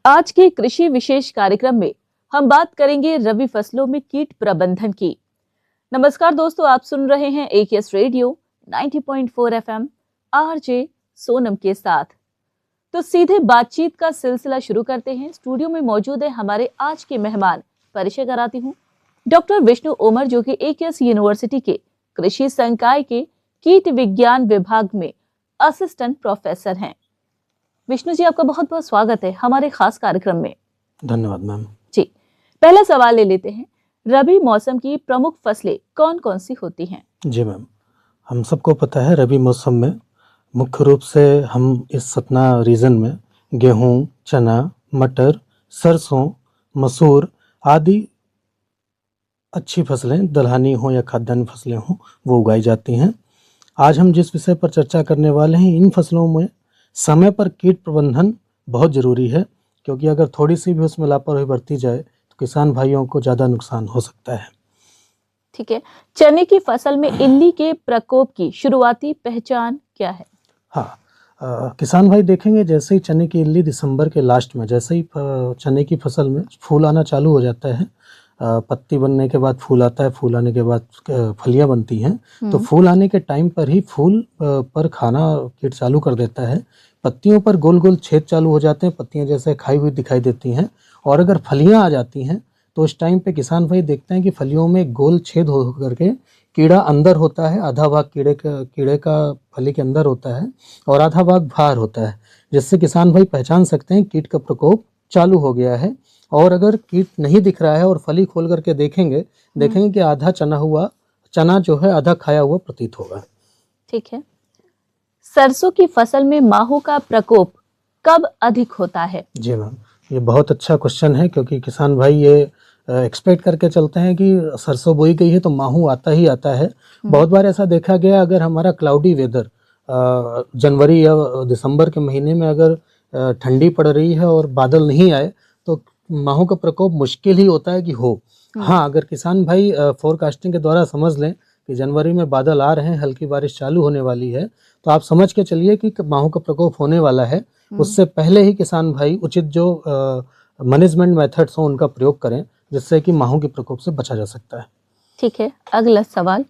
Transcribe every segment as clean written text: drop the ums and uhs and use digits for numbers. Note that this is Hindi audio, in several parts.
आज के कृषि विशेष कार्यक्रम में हम बात करेंगे रबी फसलों में कीट प्रबंधन की। नमस्कार दोस्तों, आप सुन रहे हैं AKS radio 90.4 FM RJ Sonam के साथ। तो सीधे बातचीत का सिलसिला शुरू करते हैं। स्टूडियो में मौजूद है हमारे आज के मेहमान। परिचय कराती हूँ, डॉक्टर विष्णु ओमर, जो कि AKS यूनिवर्सिटी के कृषि संकाय के कीट विज्ञान विभाग में असिस्टेंट प्रोफेसर हैं। विष्णु जी, आपका बहुत बहुत स्वागत है हमारे खास कार्यक्रम में। धन्यवाद मैम जी, पहला सवाल ले लेते हैं। रबी मौसम की प्रमुख फसलें कौन कौन सी होती हैं? जी मैम, हम सबको पता है रबी मौसम में मुख्य रूप से हम इस सतना रीजन में गेहूं, चना, मटर, सरसों, मसूर आदि अच्छी फसलें, दलहनी हो या खाद्यान्न फसलें हों, वो उगाई जाती हैं। आज हम जिस विषय पर चर्चा करने वाले हैं, इन फसलों में समय पर कीट प्रबंधन बहुत ज़रूरी है, क्योंकि अगर थोड़ी सी भी उसमें लापरवाही बरती जाए तो किसान भाइयों को ज़्यादा नुकसान हो सकता है। ठीक है, चने की फसल में इल्ली के प्रकोप की शुरुआती पहचान क्या है? हाँ, किसान भाई देखेंगे जैसे ही चने की इल्ली दिसंबर के लास्ट में, जैसे ही चने की फसल में फूल आना चालू हो जाता है, पत्ती बनने के बाद फूल आता है, फूल आने के बाद फलियां बनती हैं, तो फूल आने के टाइम पर ही फूल पर खाना कीट चालू कर देता है। पत्तियों पर गोल गोल छेद चालू हो जाते हैं, पत्तियां जैसे खाई हुई दिखाई देती हैं। और अगर फलियां आ जाती हैं तो उस टाइम पे किसान भाई देखते हैं कि फलियों में गोल छेद हो करके कीड़ा अंदर होता है, आधा भाग कीड़े का फली के अंदर होता है और आधा भाग बाहर होता है, जिससे किसान भाई पहचान सकते हैं कीट का प्रकोप चालू हो गया है। और अगर कीट नहीं दिख रहा है और फली खोल करके देखेंगे कि आधा चना जो है आधा खाया हुआ प्रतीत होगा। ठीक है, सरसों की फसल में माहू का प्रकोप कब अधिक होता है? जी मैम, ये बहुत अच्छा क्वेश्चन है, क्योंकि किसान भाई ये एक्सपेक्ट करके चलते हैं कि सरसों बोई गई है तो माहू आता ही आता है। बहुत बार ऐसा देखा गया, अगर हमारा क्लाउडी वेदर जनवरी या दिसंबर के महीने में अगर ठंडी पड़ रही है और बादल नहीं आए तो माहू का प्रकोप मुश्किल ही होता है कि हो। हाँ, अगर किसान भाई फोरकास्टिंग के द्वारा समझ लें कि जनवरी में बादल आ रहे हैं, हल्की बारिश चालू होने वाली है, तो आप समझ के चलिए कि माहू का प्रकोप होने वाला है। उससे पहले ही किसान भाई उचित जो मैनेजमेंट मेथड्स हों उनका प्रयोग करें, जिससे कि माहू के प्रकोप से बचा जा सकता है। ठीक है, अगला सवाल।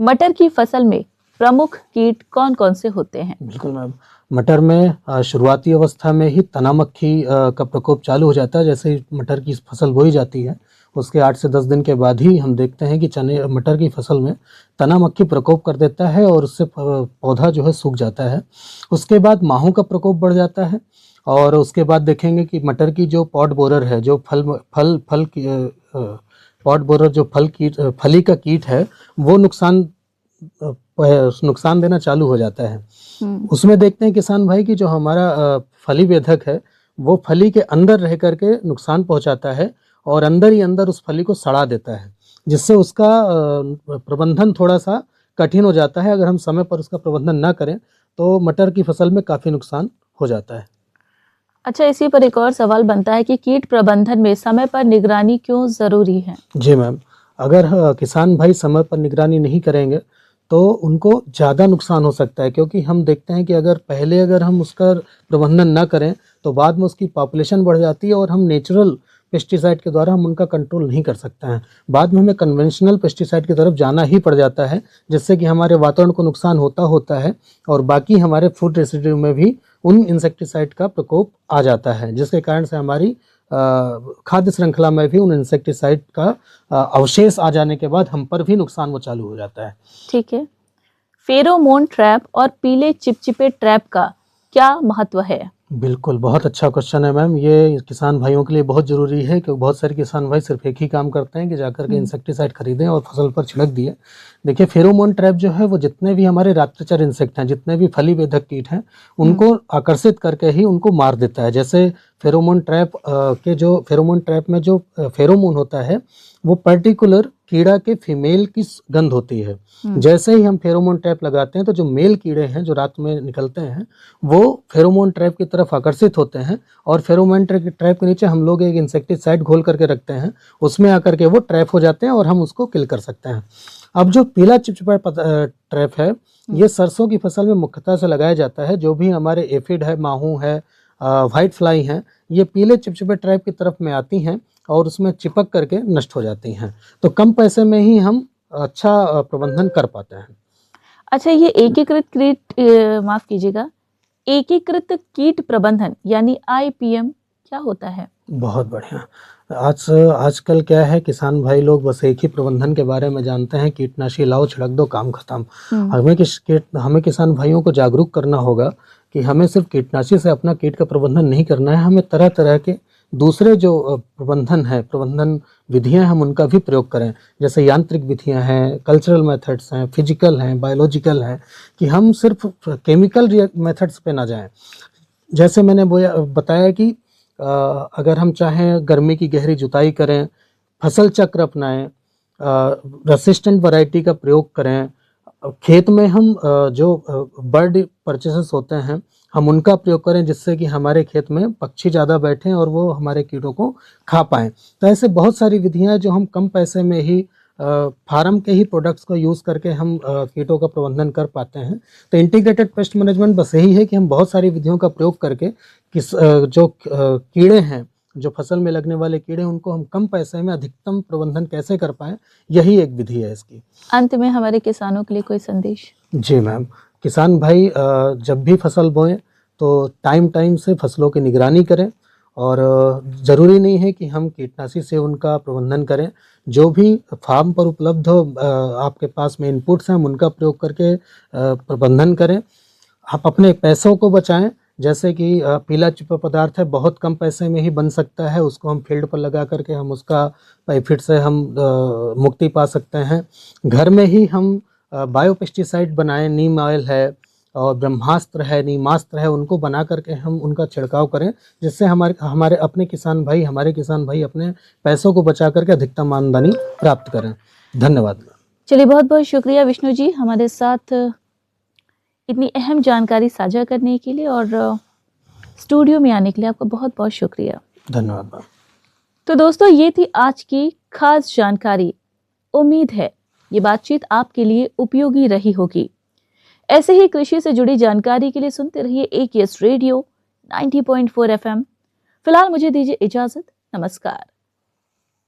मटर की फसल में प्रमुख कीट कौन कौन से होते हैं? बिल्कुल मैम, मटर में शुरुआती अवस्था में ही तना मक्खी का प्रकोप चालू हो जाता है। जैसे ही मटर की फसल बोई जाती है उसके 8 से 10 दिन के बाद ही हम देखते हैं कि मटर की फसल में तना मक्खी प्रकोप कर देता है और उससे पौधा जो है सूख जाता है। उसके बाद माहू का प्रकोप बढ़ जाता है और उसके बाद देखेंगे कि मटर की जो पॉट बोरर है, जो पॉट बोरर जो फली का कीट है, वो नुकसान देना चालू हो जाता है। उसमें देखते हैं किसान भाई कि जो हमारा फली वेधक है वो फली के अंदर रह करके नुकसान पहुंचाता है और अंदर ही अंदर उस फली को सड़ा देता है, जिससे उसका प्रबंधन थोड़ा सा कठिन हो जाता है। अगर हम समय पर उसका प्रबंधन ना करें तो मटर की फसल में काफ़ी नुकसान हो जाता है। अच्छा, इसी पर एक और सवाल बनता है कि कीट प्रबंधन में समय पर निगरानी क्यों जरूरी है? जी मैम, अगर किसान भाई समय पर निगरानी नहीं करेंगे तो उनको ज़्यादा नुकसान हो सकता है, क्योंकि हम देखते हैं कि अगर हम उसका प्रबंधन ना करें तो बाद में उसकी पॉपुलेशन बढ़ जाती है और हम नेचुरल पेस्टिसाइड के द्वारा हम उनका कंट्रोल नहीं कर सकते हैं। बाद में हमें कन्वेंशनल पेस्टिसाइड की तरफ जाना ही पड़ जाता है, जिससे कि हमारे वातावरण को नुकसान होता है और बाकी हमारे फूड रेसिड्यू में भी उन इंसेक्टिसाइड का प्रकोप आ जाता है, जिसके कारण से हमारी खाद्य श्रृंखला में भी उन इंसेक्टिसाइड का अवशेष आ जाने के बाद हम पर भी नुकसान वो चालू हो जाता है। ठीक है, फेरोमोन ट्रैप और पीले चिपचिपे ट्रैप का क्या महत्व है? बिल्कुल, बहुत अच्छा क्वेश्चन है मैम। ये किसान भाइयों के लिए बहुत ज़रूरी है, क्योंकि बहुत सारे किसान भाई सिर्फ एक ही काम करते हैं कि जाकर के इंसेक्टिसाइड खरीदें और फसल पर छिड़क दिए। देखिए, फेरोमोन ट्रैप जो है वो जितने भी हमारे रात्रिचर इंसेक्ट हैं, जितने भी फली वेधक कीट हैं, उनको आकर्षित करके ही उनको मार देता है। जैसे फेरोमोन ट्रैप में जो फेरोमोन होता है वो पर्टिकुलर कीड़ा के फीमेल की गंध होती है। जैसे ही हम फेरोमोन ट्रैप लगाते हैं तो जो मेल कीड़े हैं जो रात में निकलते हैं वो फेरोमोन ट्रैप की तरफ आकर्षित होते हैं और फेरोमोन ट्रैप के नीचे हम लोग एक इंसेक्टिसाइड घोल करके रखते हैं, उसमें आकर के वो ट्रैप हो जाते हैं और हम उसको किल कर सकते हैं। अब जो पीला चिपचिपा ट्रैप है ये सरसों की फसल में मुख्यतः से लगाया जाता है। जो भी हमारे एफिड है, माहू है, वाइट फ्लाई हैं, ये पीले चिपचिपे टाइप की तरफ में आती हैं और उसमें चिपक करके नष्ट हो जाती हैं। तो कम पैसे में ही हम अच्छा प्रबंधन कर पाते हैं। अच्छा, ये माफ कीजिएगा, एकीकृत कीट प्रबंधन यानी IPM क्या होता है? बहुत बढ़िया। आजकल क्या है, किसान भाई लोग बस एक ही प्रबंधन के बारे में जानते हैं, कीटनाशी लाओ छिड़क दो काम खत्म। हमें किसान भाइयों को जागरूक करना होगा कि हमें सिर्फ कीटनाशी से अपना कीट का प्रबंधन नहीं करना है, हमें तरह तरह के दूसरे जो प्रबंधन विधियां हम उनका भी प्रयोग करें। जैसे यांत्रिक विधियां हैं, कल्चरल मेथड्स हैं, फिजिकल हैं, बायोलॉजिकल हैं, कि हम सिर्फ केमिकल मेथड्स पे ना जाएं। जैसे मैंने बताया कि अगर हम चाहें गर्मी की गहरी जुताई करें, फसल चक्र अपनाएं, रेसिस्टेंट वैरायटी का प्रयोग करें, खेत में हम जो बर्ड परचेसेस होते हैं हम उनका प्रयोग करें, जिससे कि हमारे खेत में पक्षी ज़्यादा बैठें और वो हमारे कीटों को खा पाएँ। तो ऐसे बहुत सारी विधियां हैं जो हम कम पैसे में ही फार्म के ही प्रोडक्ट्स को यूज़ करके हम कीटों का प्रबंधन कर पाते हैं। तो इंटीग्रेटेड पेस्ट मैनेजमेंट बस यही है कि हम बहुत सारी विधियों का प्रयोग करके जो कीड़े हैं, जो फसल में लगने वाले कीड़े, उनको हम कम पैसे में अधिकतम प्रबंधन कैसे कर पाएँ, यही एक विधि है इसकी। अंत में हमारे किसानों के लिए कोई संदेश? जी मैम, किसान भाई जब भी फसल बोएं तो टाइम से फसलों की निगरानी करें और ज़रूरी नहीं है कि हम कीटनाशी से उनका प्रबंधन करें। जो भी फार्म पर उपलब्ध आपके पास में इनपुट्स हैं हम उनका प्रयोग करके प्रबंधन करें। आप अपने पैसों को बचाएं। जैसे कि पीला चिपा पदार्थ है, बहुत कम पैसे में ही बन सकता है, उसको हम फील्ड पर लगा करके हम उसका पैफिट से हम मुक्ति पा सकते हैं। घर में ही हम बायोपेस्टिसाइड बनाएं, नीम ऑयल है और ब्रह्मास्त्र है, नीमास्त्र है, उनको बना करके हम उनका छिड़काव करें, जिससे हमारे अपने किसान भाई अपने पैसों को बचा करके अधिकतम आमदनी प्राप्त करें। धन्यवाद। चलिए, बहुत बहुत शुक्रिया विष्णु जी हमारे साथ इतनी अहम जानकारी साझा करने के लिए, और स्टूडियो में आने के लिए आपका बहुत बहुत शुक्रिया। धन्यवाद। तो दोस्तों, ये थी आज की खास जानकारी। उम्मीद है ये बातचीत आपके लिए उपयोगी रही होगी। ऐसे ही कृषि से जुड़ी जानकारी के लिए सुनते रहिए AKS रेडियो 90.4 FM। फिलहाल मुझे दीजिए इजाजत। नमस्कार।